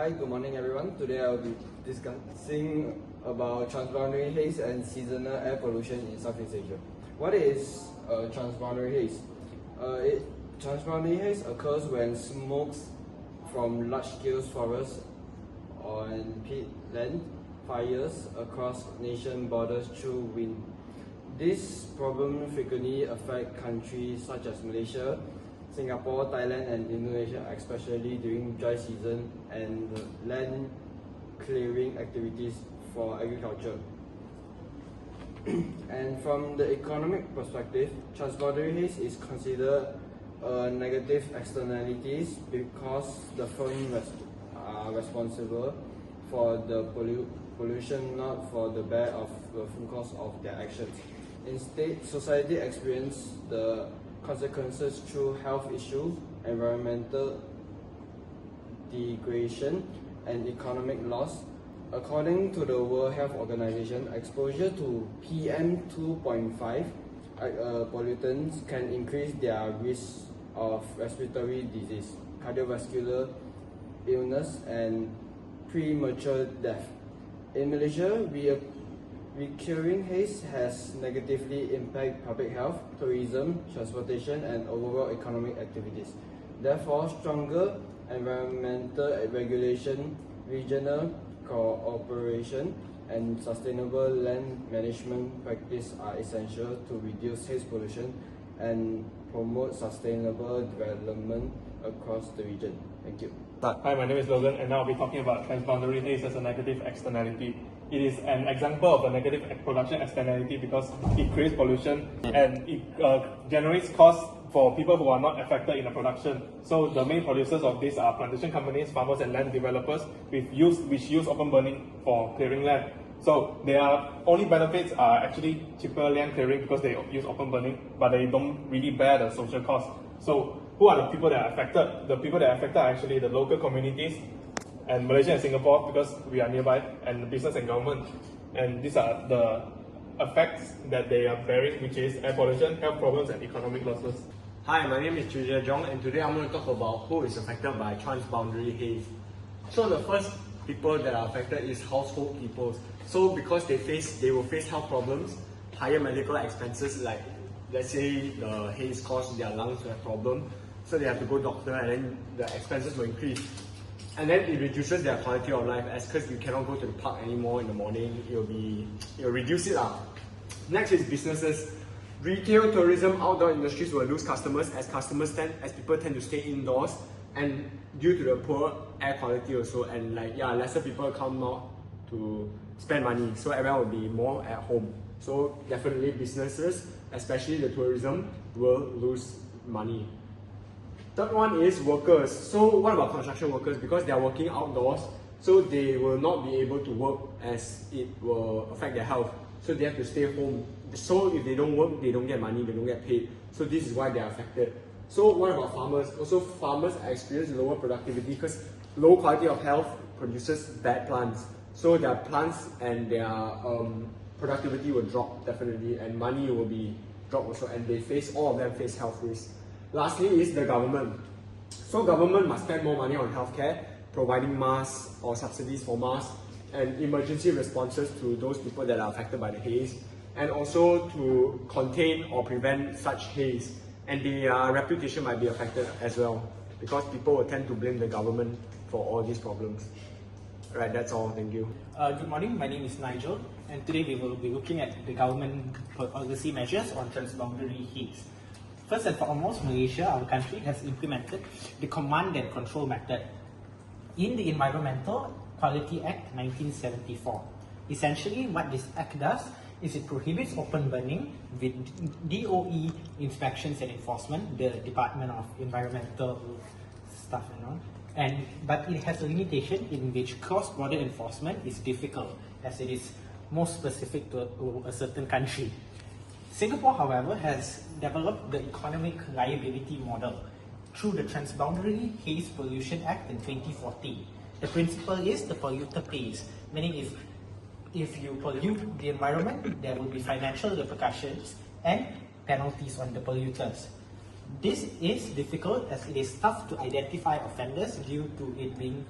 Hi, good morning everyone. Today I'll be discussing about transboundary haze and seasonal air pollution in Southeast Asia. What is transboundary haze? Transboundary haze occurs when smoke from large-scale forests on peatland fires across nation borders through wind. This problem frequently affects countries such as Malaysia, Singapore, Thailand and Indonesia, especially during dry season and land clearing activities for agriculture. And from the economic perspective, transboundary haze is considered a negative externalities because the firms are responsible for the pollution, not for the bear of the full cost of their actions. Instead, society experiences the consequences through health issues, environmental degradation, and economic loss. According to the World Health Organization, exposure to PM2.5 pollutants can increase their risk of respiratory disease, cardiovascular illness, and premature death. In Malaysia, recurring haze has negatively impacted public health, tourism, transportation, and overall economic activities. Therefore, stronger environmental regulation, regional cooperation, and sustainable land management practice are essential to reduce haze pollution and promote sustainable development across the region. Thank you. Hi, my name is Logan, and now I'll be talking about transboundary haze as a negative externality. It is an example of a negative production externality because it creates pollution and it generates costs for people who are not affected in the production. So the main producers of this are plantation companies, farmers and land developers which use open burning for clearing land. So their only benefits are actually cheaper land clearing because they use open burning, but they don't really bear the social cost. So who are the people that are affected? The people that are affected are actually the local communities and Malaysia and Singapore because we are nearby, and the business and government. And these are the effects that they are bearing, which is air pollution, health problems and economic losses. Hi, my name is Chujia Jong, and today I'm going to talk about who is affected by transboundary haze. So the first people that are affected is household people. So because they will face health problems, higher medical expenses, like let's say the haze caused their lungs to have problem, so they have to go doctor, and then the expenses will increase. And then it reduces their quality of life, as because you cannot go to the park anymore in the morning, it'll reduce it out. Next is businesses. Retail, tourism, outdoor industries will lose customers as people tend to stay indoors, and due to the poor air quality also, and lesser people come out to spend money, so everyone will be more at home. So definitely businesses, especially the tourism, will lose money. Third one is workers. So what about construction workers? Because they are working outdoors, so they will not be able to work as it will affect their health. So they have to stay home. So if they don't work, they don't get money, they don't get paid. So this is why they are affected. So what about farmers? Also farmers experience lower productivity because low quality of health produces bad plants. So their plants and their productivity will drop definitely, and money will be dropped also, and all of them face health risks. Lastly is the government. So government must spend more money on healthcare, providing masks or subsidies for masks, and emergency responses to those people that are affected by the haze, and also to contain or prevent such haze. And their reputation might be affected as well, because people will tend to blame the government for all these problems. Right, that's all. Thank you. Good morning, my name is Nigel, and today we will be looking at the government policy measures on transboundary haze. First and foremost, Malaysia, our country, has implemented the command and control method in the Environmental Quality Act 1974. Essentially, what this act does is it prohibits open burning with DOE inspections and enforcement, the Department of Environmental stuff and all. But it has a limitation in which cross-border enforcement is difficult, as it is more specific to a certain country. Singapore, however, has developed the economic liability model through the Transboundary Haze Pollution Act in 2014. The principle is the polluter pays, meaning if you pollute the environment, there will be financial repercussions and penalties on the polluters. This is difficult as it is tough to identify offenders due to it being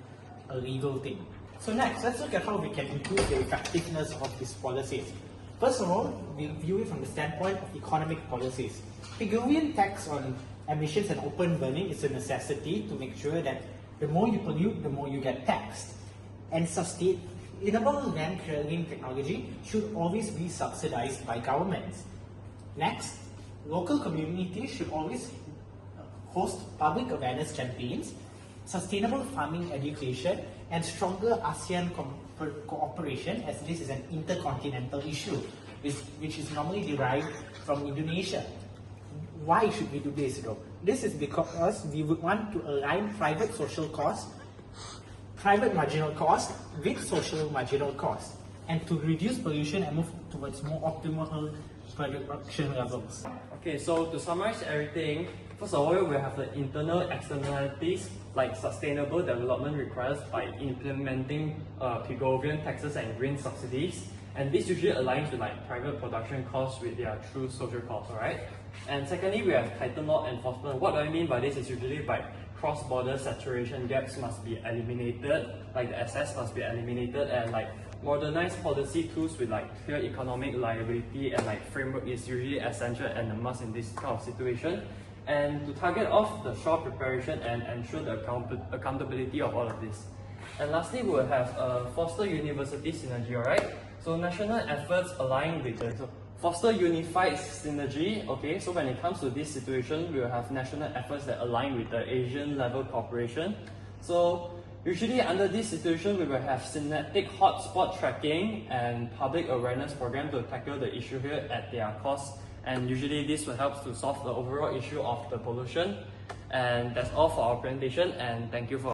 a legal thing. So next, let's look at how we can improve the effectiveness of these policies. First of all, we view it from the standpoint of economic policies. Pigouvian tax on emissions and open burning is a necessity to make sure that the more you pollute, the more you get taxed. And sustainable land clearing technology should always be subsidized by governments. Next, local communities should always host public awareness campaigns, sustainable farming education, and stronger ASEAN cooperation, as this is an intercontinental issue, which is normally derived from Indonesia. Why should we do this though? This is because we would want to align private marginal cost with social marginal cost, and to reduce pollution and move towards more optimal production levels. Okay, so to summarize everything, first of all, we have the internal externalities like sustainable development requires by implementing Pigouvian taxes and green subsidies, and this usually aligns with like private production costs with their true social costs, alright? And secondly, we have tighter law enforcement. What do I mean by this is usually by cross-border saturation gaps must be eliminated, like the excess must be eliminated, and like modernized policy tools with like clear economic liability and like framework is usually essential and a must in this kind of situation. And to target off the shore preparation and ensure the accountability of all of this. And lastly, we'll have foster university synergy, alright? So national efforts align with the foster unified synergy. Okay, so when it comes to this situation, we will have national efforts that align with the Asian level cooperation. So usually under this situation, we will have synergetic hotspot tracking and public awareness program to tackle the issue here at their cost. And usually this will help to solve the overall issue of the pollution. And that's all for our presentation, and thank you for